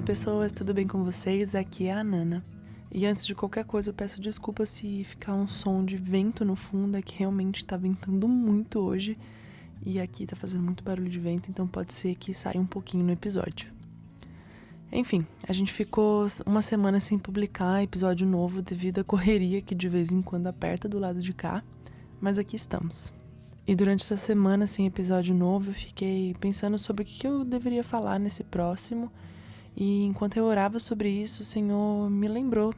pessoas, tudo bem com vocês? Aqui é a Nana. E antes de qualquer coisa eu peço desculpa se ficar um som de vento no fundo, é que realmente tá ventando muito hoje e aqui tá fazendo muito barulho de vento, então pode ser que saia um pouquinho no episódio. Enfim, a gente ficou uma semana sem publicar episódio novo devido à correria que de vez em quando aperta do lado de cá, mas aqui estamos. E durante essa semana sem episódio novo eu fiquei pensando sobre o que eu deveria falar nesse próximo. E enquanto eu orava sobre isso, o Senhor me lembrou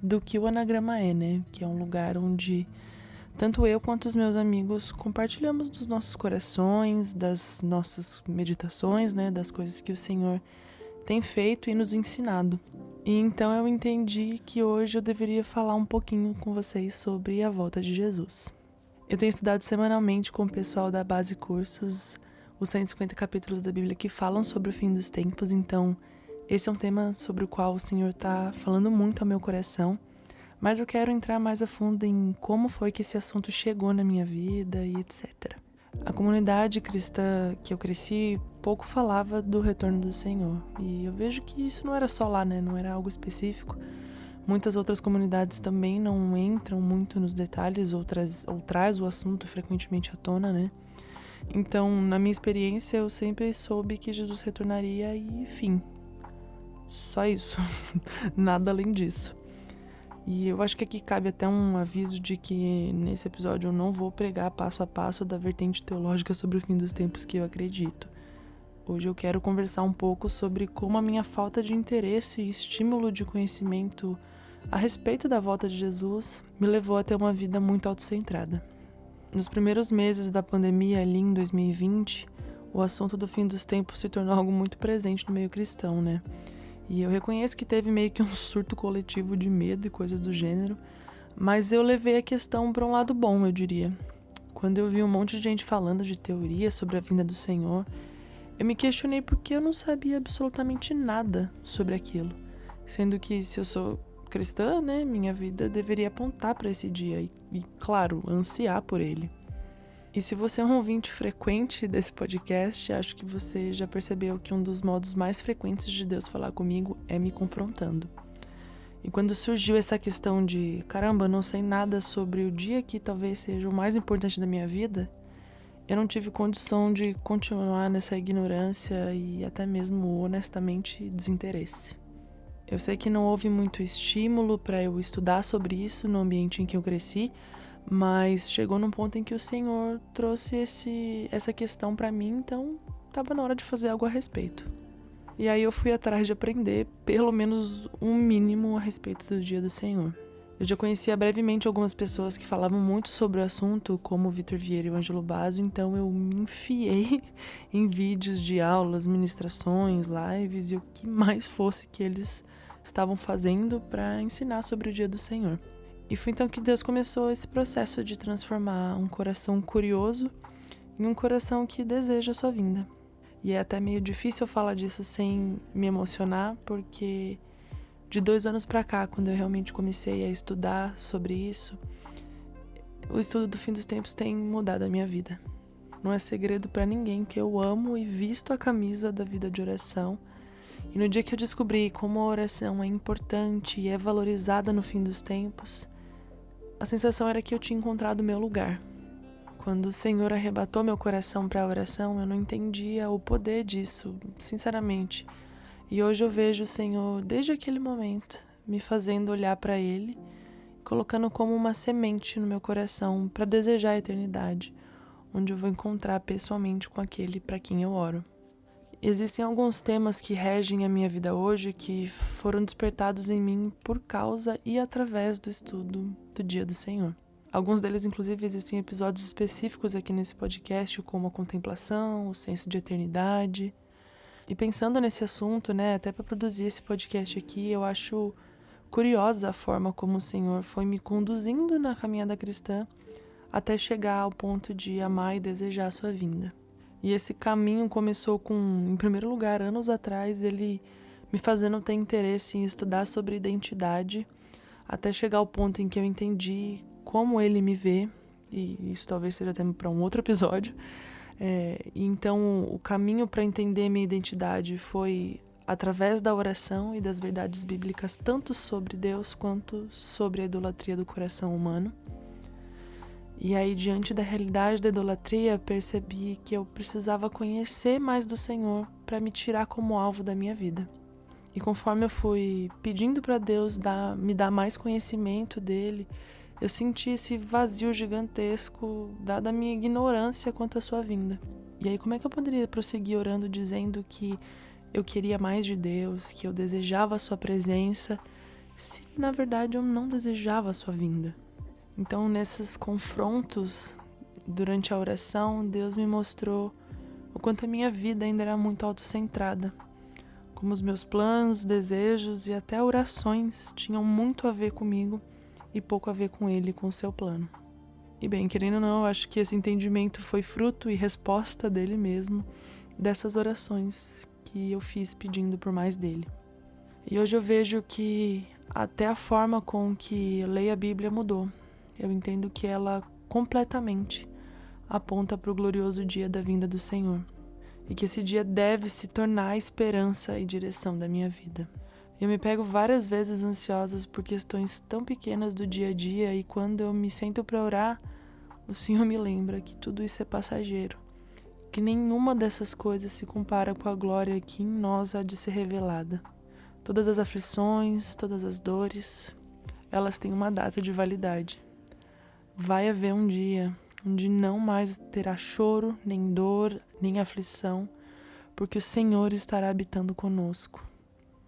do que o Anagrama é, né? Que é um lugar onde tanto eu quanto os meus amigos compartilhamos dos nossos corações, das nossas meditações, né? Das coisas que o Senhor tem feito e nos ensinado. E então eu entendi que hoje eu deveria falar um pouquinho com vocês sobre a volta de Jesus. Eu tenho estudado semanalmente com o pessoal da Base Cursos os 150 capítulos da Bíblia que falam sobre o fim dos tempos, então esse é um tema sobre o qual o Senhor está falando muito ao meu coração, mas eu quero entrar mais a fundo em como foi que esse assunto chegou na minha vida e etc. A comunidade cristã que eu cresci pouco falava do retorno do Senhor, e eu vejo que isso não era só lá, né? Não era algo específico. Muitas outras comunidades também não entram muito nos detalhes ou traz o assunto frequentemente à tona, né? Então, na minha experiência, eu sempre soube que Jesus retornaria e fim. Só isso, nada além disso. E eu acho que aqui cabe até um aviso de que nesse episódio eu não vou pregar passo a passo da vertente teológica sobre o fim dos tempos que eu acredito. Hoje eu quero conversar um pouco sobre como a minha falta de interesse e estímulo de conhecimento a respeito da volta de Jesus me levou a ter uma vida muito autocentrada. Nos primeiros meses da pandemia, ali em 2020, o assunto do fim dos tempos se tornou algo muito presente no meio cristão, né? E eu reconheço que teve meio que um surto coletivo de medo e coisas do gênero, mas eu levei a questão para um lado bom, eu diria. Quando eu vi um monte de gente falando de teoria sobre a vinda do Senhor, eu me questionei porque eu não sabia absolutamente nada sobre aquilo. Sendo que se eu sou cristã, né, minha vida deveria apontar para esse dia e, claro, ansiar por ele. E se você é um ouvinte frequente desse podcast, acho que você já percebeu que um dos modos mais frequentes de Deus falar comigo é me confrontando. E quando surgiu essa questão de, caramba, eu não sei nada sobre o dia que talvez seja o mais importante da minha vida, eu não tive condição de continuar nessa ignorância e até mesmo, honestamente, desinteresse. Eu sei que não houve muito estímulo para eu estudar sobre isso no ambiente em que eu cresci, mas chegou num ponto em que o Senhor trouxe essa questão para mim, então estava na hora de fazer algo a respeito. E aí eu fui atrás de aprender pelo menos um mínimo a respeito do dia do Senhor. Eu já conhecia brevemente algumas pessoas que falavam muito sobre o assunto, como o Vitor Vieira e o Ângelo Basso, então eu me enfiei em vídeos de aulas, ministrações, lives e o que mais fosse que eles estavam fazendo para ensinar sobre o dia do Senhor. E foi então que Deus começou esse processo de transformar um coração curioso em um coração que deseja a sua vinda. E é até meio difícil eu falar disso sem me emocionar, porque de 2 anos pra cá, quando eu realmente comecei a estudar sobre isso, o estudo do fim dos tempos tem mudado a minha vida. Não é segredo pra ninguém que eu amo e visto a camisa da vida de oração. E no dia que eu descobri como a oração é importante e é valorizada no fim dos tempos, a sensação era que eu tinha encontrado o meu lugar. Quando o Senhor arrebatou meu coração para a oração, eu não entendia o poder disso, sinceramente. E hoje eu vejo o Senhor, desde aquele momento, me fazendo olhar para Ele, colocando como uma semente no meu coração para desejar a eternidade, onde eu vou encontrar pessoalmente com aquele para quem eu oro. Existem alguns temas que regem a minha vida hoje que foram despertados em mim por causa e através do estudo do Dia do Senhor. Alguns deles, inclusive, existem episódios específicos aqui nesse podcast, como a contemplação, o senso de eternidade. E pensando nesse assunto, né, até para produzir esse podcast aqui, eu acho curiosa a forma como o Senhor foi me conduzindo na caminhada cristã até chegar ao ponto de amar e desejar a sua vinda. E esse caminho começou com, em primeiro lugar, anos atrás, ele me fazendo ter interesse em estudar sobre identidade, até chegar ao ponto em que eu entendi como ele me vê, e isso talvez seja até para um outro episódio. Então, o caminho para entender minha identidade foi através da oração e das verdades bíblicas, tanto sobre Deus quanto sobre a idolatria do coração humano. E aí, diante da realidade da idolatria, percebi que eu precisava conhecer mais do Senhor para me tirar como alvo da minha vida. E conforme eu fui pedindo para Deus me dar mais conhecimento dele, eu senti esse vazio gigantesco, dada a minha ignorância quanto à sua vinda. E aí, como é que eu poderia prosseguir orando dizendo que eu queria mais de Deus, que eu desejava a sua presença, se na verdade eu não desejava a sua vinda? Então, nesses confrontos, durante a oração, Deus me mostrou o quanto a minha vida ainda era muito autocentrada. Como os meus planos, desejos e até orações tinham muito a ver comigo e pouco a ver com Ele e com o seu plano. E bem, querendo ou não, eu acho que esse entendimento foi fruto e resposta dele mesmo, dessas orações que eu fiz pedindo por mais dele. E hoje eu vejo que até a forma com que eu leio a Bíblia mudou. Eu entendo que ela completamente aponta para o glorioso dia da vinda do Senhor. E que esse dia deve se tornar a esperança e direção da minha vida. Eu me pego várias vezes ansiosa por questões tão pequenas do dia a dia, e quando eu me sento para orar, o Senhor me lembra que tudo isso é passageiro. Que nenhuma dessas coisas se compara com a glória que em nós há de ser revelada. Todas as aflições, todas as dores, elas têm uma data de validade. Vai haver um dia onde não mais terá choro, nem dor, nem aflição, porque o Senhor estará habitando conosco.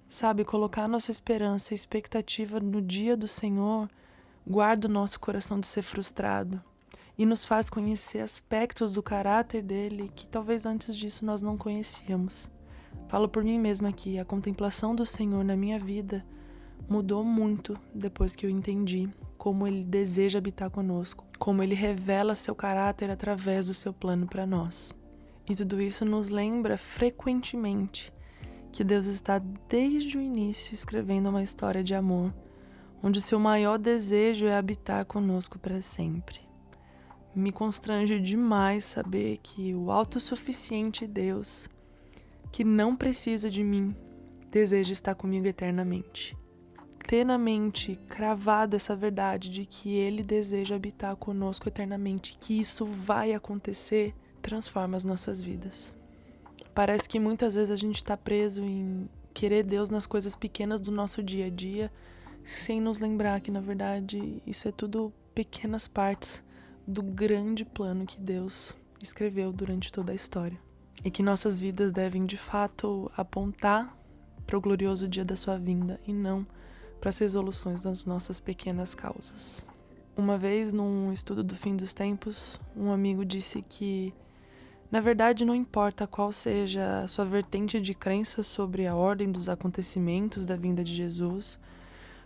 Sabe, colocar nossa esperança e expectativa no dia do Senhor guarda o nosso coração de ser frustrado e nos faz conhecer aspectos do caráter dele que talvez antes disso nós não conhecíamos. Falo por mim mesma aqui, a contemplação do Senhor na minha vida mudou muito depois que eu entendi como Ele deseja habitar conosco, como Ele revela seu caráter através do seu plano para nós. E tudo isso nos lembra frequentemente que Deus está desde o início escrevendo uma história de amor, onde o seu maior desejo é habitar conosco para sempre. Me constrange demais saber que o autossuficiente Deus, que não precisa de mim, deseja estar comigo eternamente. Ter na mente cravada essa verdade de que Ele deseja habitar conosco eternamente, que isso vai acontecer, transforma as nossas vidas. Parece que muitas vezes a gente está preso em querer Deus nas coisas pequenas do nosso dia a dia, sem nos lembrar que, na verdade, isso é tudo pequenas partes do grande plano que Deus escreveu durante toda a história. E que nossas vidas devem, de fato, apontar para o glorioso dia da sua vinda e não para as resoluções das nossas pequenas causas. Uma vez, num estudo do fim dos tempos, um amigo disse que, na verdade, não importa qual seja a sua vertente de crença sobre a ordem dos acontecimentos da vinda de Jesus,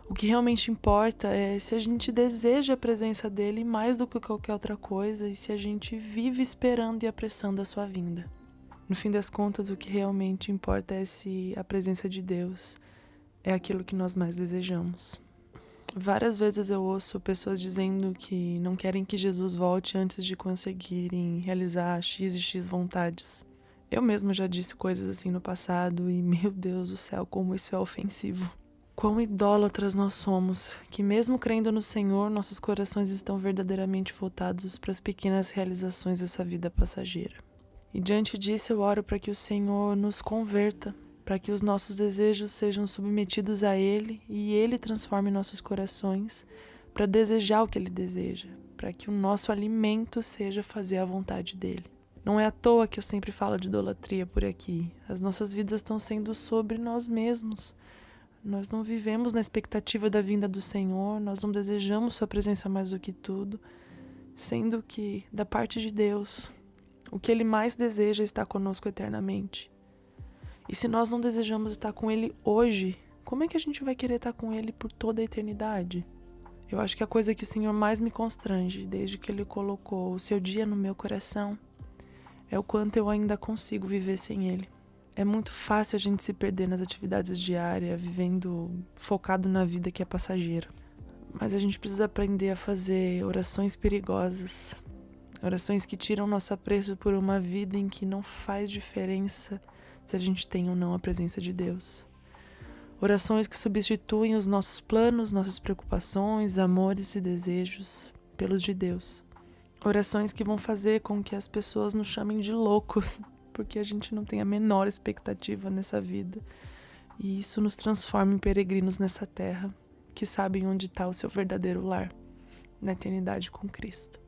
o que realmente importa é se a gente deseja a presença dele mais do que qualquer outra coisa e se a gente vive esperando e apressando a sua vinda. No fim das contas, o que realmente importa é se a presença de Deus é aquilo que nós mais desejamos. Várias vezes eu ouço pessoas dizendo que não querem que Jesus volte antes de conseguirem realizar X e X vontades. Eu mesma já disse coisas assim no passado e, meu Deus do céu, como isso é ofensivo. Quão idólatras nós somos, que mesmo crendo no Senhor, nossos corações estão verdadeiramente voltados para as pequenas realizações dessa vida passageira. E diante disso eu oro para que o Senhor nos converta, para que os nossos desejos sejam submetidos a Ele e Ele transforme nossos corações para desejar o que Ele deseja, para que o nosso alimento seja fazer a vontade dEle. Não é à toa que eu sempre falo de idolatria por aqui. As nossas vidas estão sendo sobre nós mesmos. Nós não vivemos na expectativa da vinda do Senhor, nós não desejamos sua presença mais do que tudo, sendo que, da parte de Deus, o que Ele mais deseja é estar conosco eternamente. E se nós não desejamos estar com Ele hoje, como é que a gente vai querer estar com Ele por toda a eternidade? Eu acho que a coisa que o Senhor mais me constrange, desde que Ele colocou o seu dia no meu coração, é o quanto eu ainda consigo viver sem Ele. É muito fácil a gente se perder nas atividades diárias, vivendo focado na vida que é passageira. Mas a gente precisa aprender a fazer orações perigosas, orações que tiram nosso apreço por uma vida em que não faz diferença se a gente tem ou não a presença de Deus. Orações que substituem os nossos planos, nossas preocupações, amores e desejos pelos de Deus. Orações que vão fazer com que as pessoas nos chamem de loucos, porque a gente não tem a menor expectativa nessa vida. E isso nos transforma em peregrinos nessa terra, que sabem onde está o seu verdadeiro lar, na eternidade com Cristo.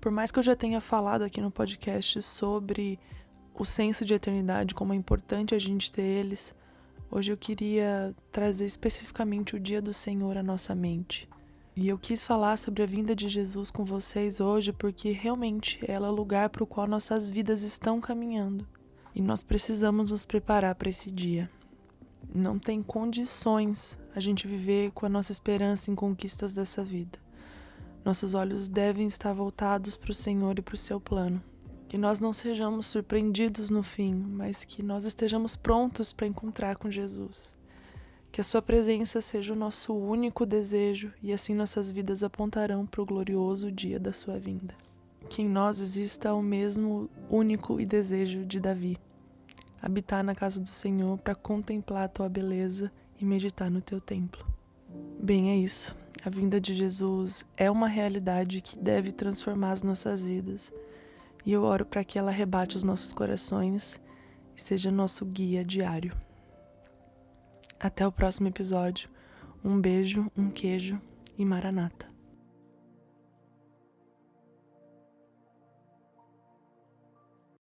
Por mais que eu já tenha falado aqui no podcast sobre o senso de eternidade, como é importante a gente ter eles, hoje eu queria trazer especificamente o dia do Senhor à nossa mente. E eu quis falar sobre a vinda de Jesus com vocês hoje porque realmente ela é o lugar para o qual nossas vidas estão caminhando. E nós precisamos nos preparar para esse dia. Não tem condições a gente viver com a nossa esperança em conquistas dessa vida. Nossos olhos devem estar voltados para o Senhor e para o seu plano. Que nós não sejamos surpreendidos no fim, mas que nós estejamos prontos para encontrar com Jesus. Que a sua presença seja o nosso único desejo e assim nossas vidas apontarão para o glorioso dia da sua vinda. Que em nós exista o mesmo único e desejo de Davi. Habitar na casa do Senhor para contemplar a tua beleza e meditar no teu templo. Bem, é isso. A vinda de Jesus é uma realidade que deve transformar as nossas vidas. E eu oro para que ela arrebate os nossos corações e seja nosso guia diário. Até o próximo episódio. Um beijo, um queijo e Maranata.